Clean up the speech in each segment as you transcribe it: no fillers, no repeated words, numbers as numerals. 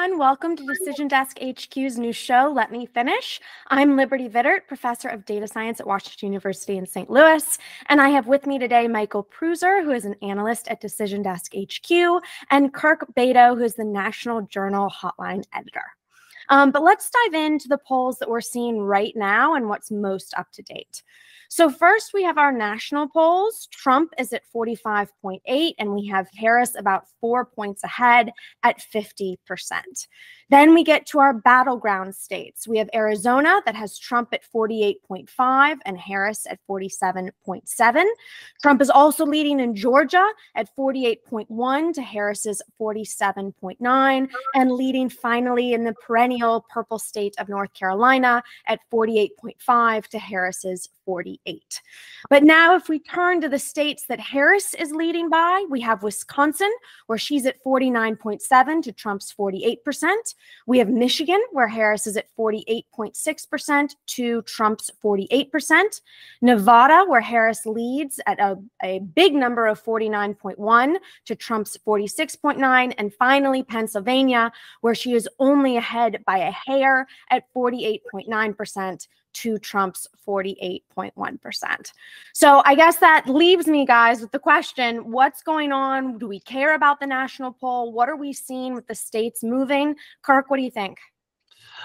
everyone. Welcome to Decision Desk HQ's new show, Let Me Finish. I'm Liberty Vittert, professor of data science at Washington University in St. Louis. And I have with me today Michael Pruser, who is an analyst at Decision Desk HQ, and Kirk Beto, who is the National Journal Hotline editor. But let's dive into the polls that we're seeing right now and what's most up to date. So first, we have our national polls. Trump is at 45.8, and we have Harris about 4 points ahead at 50%. Then we get to our battleground states. We have Arizona that has Trump at 48.5 and Harris at 47.7. Trump is also leading in Georgia at 48.1 to Harris's 47.9, and leading finally in the perennial purple state of North Carolina at 48.5 to Harris's 48. But now if we turn to the states that Harris is leading by, we have Wisconsin, where she's at 49.7 to Trump's 48%. We have Michigan, where Harris is at 48.6% to Trump's 48%. Nevada, where Harris leads at a big number of 49.1 to Trump's 46.9. And finally, Pennsylvania, where she is only ahead by a hair at 48.9% to Trump's 48.1%. So I guess that leaves me, guys, with the question, what's going on? Do we care about the national poll? What are we seeing with the states moving? Kirk, what do you think?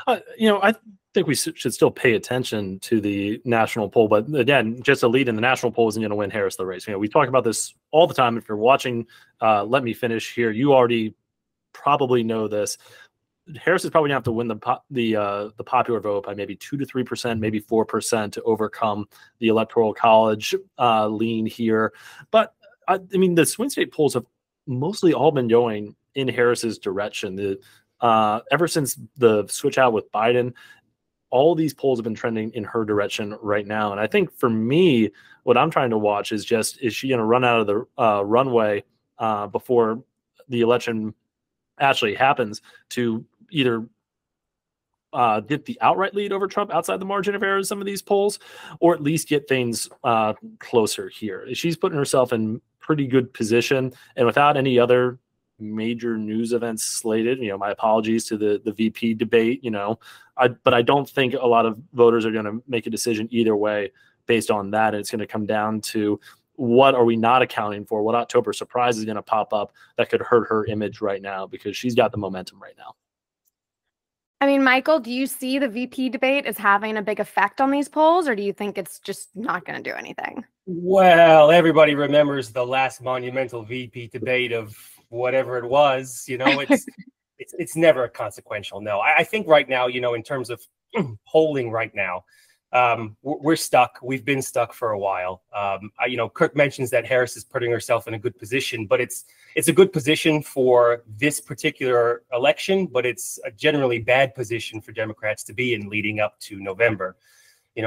I think we should still pay attention to the national poll. But again, just a lead in the national poll isn't going to win Harris the race. We talk about this all the time. If you're watching Let Me Finish here, you already probably know this. Harris is probably going to have to win the popular vote by maybe 2 to 3%, maybe 4% to overcome the Electoral College lean here. But I mean, the swing state polls have mostly all been going in Harris's direction. Ever since the switch out with Biden, all these polls have been trending in her direction right now. And I think for me, what I'm trying to watch is she going to run out of the runway before the election actually happens to either get the outright lead over Trump outside the margin of error in some of these polls, or at least get things closer here. She's putting herself in pretty good position, and without any other major news events slated, my apologies to the VP debate, but I don't think a lot of voters are going to make a decision either way based on that. And it's going to come down to what are we not accounting for? What October surprise is going to pop up that could hurt her image right now, because she's got the momentum right now. I mean, Michael, do you see the VP debate as having a big effect on these polls, or do you think it's just not going to do anything? Well, everybody remembers the last monumental VP debate of whatever it was. It's never consequential. No, I think right now, in terms of polling right now, we're stuck. We've been stuck for a while. Kirk mentions that Harris is putting herself in a good position, but it's a good position for this particular election, but it's a generally bad position for Democrats to be in leading up to November.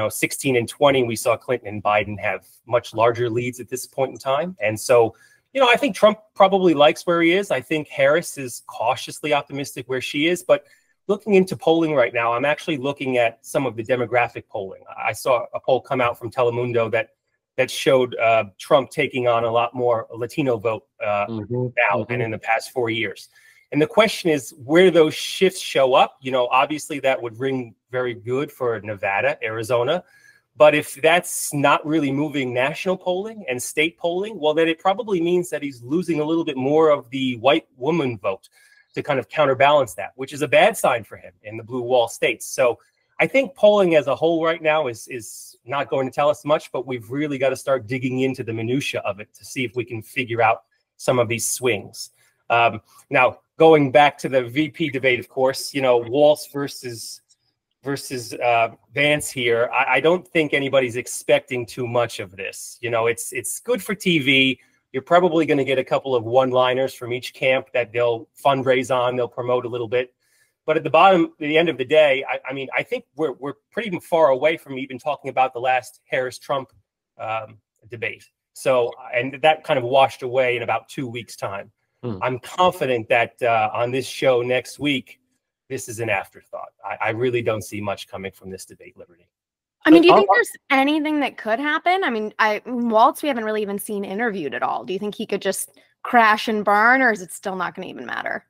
16 and 20, we saw Clinton and Biden have much larger leads at this point in time. And so, I think Trump probably likes where he is. I think Harris is cautiously optimistic where she is, but looking into polling right now, I'm actually looking at some of the demographic polling. I saw a poll come out from Telemundo that showed Trump taking on a lot more Latino vote now than in the past 4 years. And the question is where those shifts show up. Obviously that would ring very good for Nevada, Arizona. But if that's not really moving national polling and state polling, well, then it probably means that he's losing a little bit more of the white woman vote to kind of counterbalance that, which is a bad sign for him in the blue wall states. So I think polling as a whole right now is not going to tell us much, but we've really got to start digging into the minutia of it to see if we can figure out some of these swings. Now, going back to the VP debate, of course, Walz versus Vance here. I don't think anybody's expecting too much of this. It's good for TV. You're probably going to get a couple of one-liners from each camp that they'll fundraise on, they'll promote a little bit. But at the end of the day, I think we're pretty far away from even talking about the last Harris-Trump debate. So, and that kind of washed away in about 2 weeks' time. I'm confident that on this show next week, this is an afterthought. I really don't see much coming from this debate, Liberty. I mean, do you think there's anything that could happen? I mean, Walz, we haven't really even seen interviewed at all. Do you think he could just crash and burn, or is it still not going to even matter?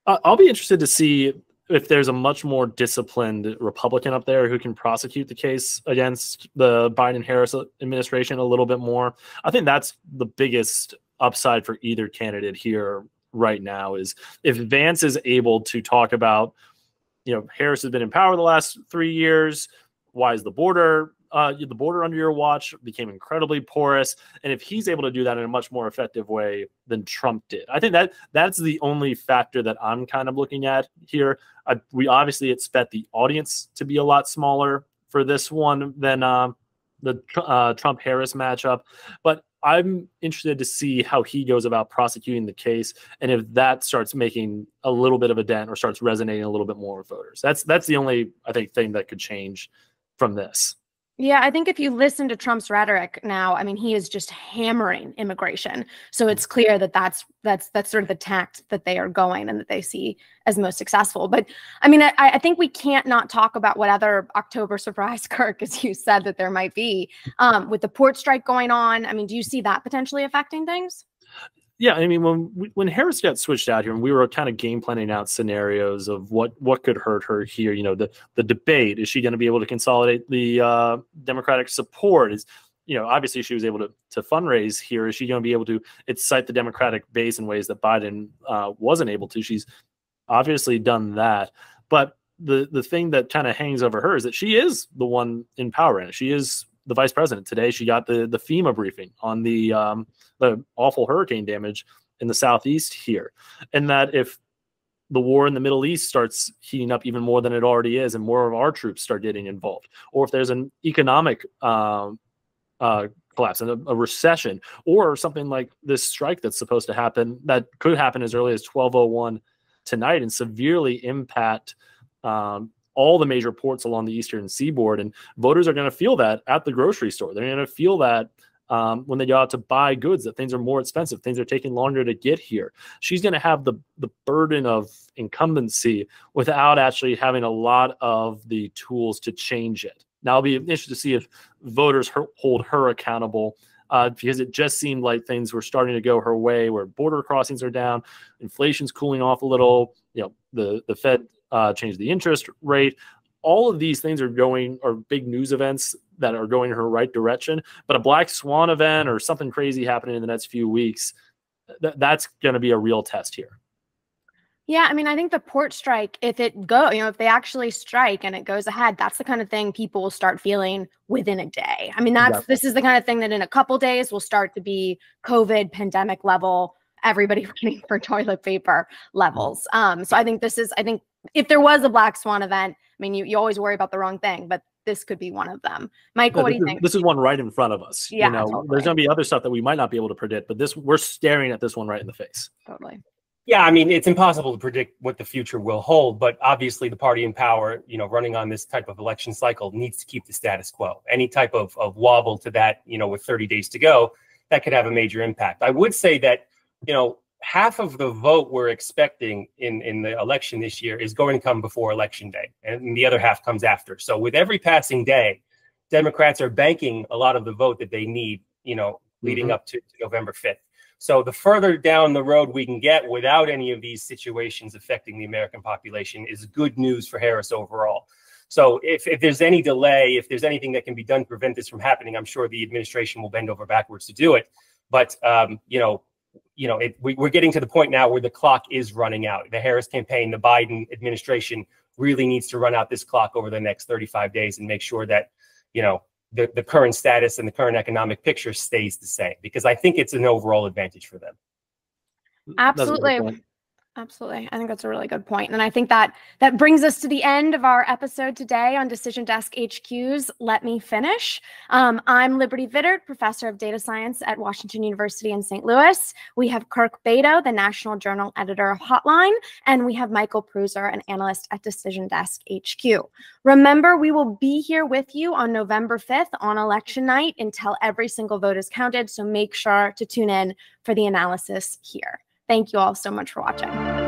I'll be interested to see if there's a much more disciplined Republican up there who can prosecute the case against the Biden-Harris administration a little bit more. I think that's the biggest upside for either candidate here right now, is if Vance is able to talk about, Harris has been in power the last 3 years. Why is the border under your watch became incredibly porous? And if he's able to do that in a much more effective way than Trump did, I think that's the only factor that I'm kind of looking at here. We obviously expect the audience to be a lot smaller for this one than the Trump-Harris matchup, but I'm interested to see how he goes about prosecuting the case, and if that starts making a little bit of a dent or starts resonating a little bit more with voters. That's the only, I think, thing that could change from this. Yeah, I think if you listen to Trump's rhetoric now, I mean, he is just hammering immigration. So it's clear that that's sort of the tact that they are going and that they see as most successful. But I mean, I think we can't not talk about what other October surprise, Kirk, as you said, that there might be with the port strike going on. I mean, do you see that potentially affecting things? Yeah, I mean, when Harris got switched out here, and we were kind of game planning out scenarios of what could hurt her here, the debate, is she going to be able to consolidate the Democratic support? Is, obviously she was able to fundraise here. Is she going to be able to excite the Democratic base in ways that Biden wasn't able to? She's obviously done that, but the thing that kind of hangs over her is that she is the one in power, and she is the vice president. Today she got the FEMA briefing on the awful hurricane damage in the Southeast here. And that if the war in the Middle East starts heating up even more than it already is, and more of our troops start getting involved, or if there's an economic collapse and a recession, or something like this strike that's supposed to happen, that could happen as early as 12:01 tonight and severely impact all the major ports along the eastern seaboard. And voters are going to feel that at the grocery store. They're going to feel that when they go out to buy goods, that things are more expensive, things are taking longer to get here. She's going to have the burden of incumbency without actually having a lot of the tools to change it. Now, I'll be interested to see if voters hold her accountable, because it just seemed like things were starting to go her way, where border crossings are down, inflation's cooling off a little, the Fed changed the interest rate. All of these things are big news events that are going in her right direction. But a black swan event or something crazy happening in the next few weeks, that's going to be a real test here. Yeah, I mean, I think the port strike, if they actually strike and it goes ahead, that's the kind of thing people will start feeling within a day. I mean, this is the kind of thing that in a couple days will start to be COVID pandemic level, everybody running for toilet paper levels. So I think if there was a black swan event, I mean, you always worry about the wrong thing, but this could be one of them. Michael, what do you think? This is one right in front of us. Yeah, totally. There's going to be other stuff that we might not be able to predict, but we're staring at this one right in the face. Totally. Yeah, I mean, it's impossible to predict what the future will hold, but obviously the party in power, running on this type of election cycle, needs to keep the status quo. Any type of wobble to that, with 30 days to go, that could have a major impact. I would say that, half of the vote we're expecting in the election this year is going to come before Election Day, and the other half comes after. So with every passing day, Democrats are banking a lot of the vote that they need, leading up to November 5th. So the further down the road we can get without any of these situations affecting the American population is good news for Harris overall. So if there's any delay, if there's anything that can be done to prevent this from happening, I'm sure the administration will bend over backwards to do it. But, we're getting to the point now where the clock is running out. The Harris campaign, the Biden administration really needs to run out this clock over the next 35 days and make sure that, the current status and the current economic picture stays the same, because I think it's an overall advantage for them. Absolutely. Absolutely. I think that's a really good point. And I think that brings us to the end of our episode today on Decision Desk HQ's Let Me Finish. I'm Liberty Vittert, professor of data science at Washington University in St. Louis. We have Kirk Beto, the National Journal editor of Hotline, and we have Michael Pruser, an analyst at Decision Desk HQ. Remember, we will be here with you on November 5th on election night until every single vote is counted. So make sure to tune in for the analysis here. Thank you all so much for watching.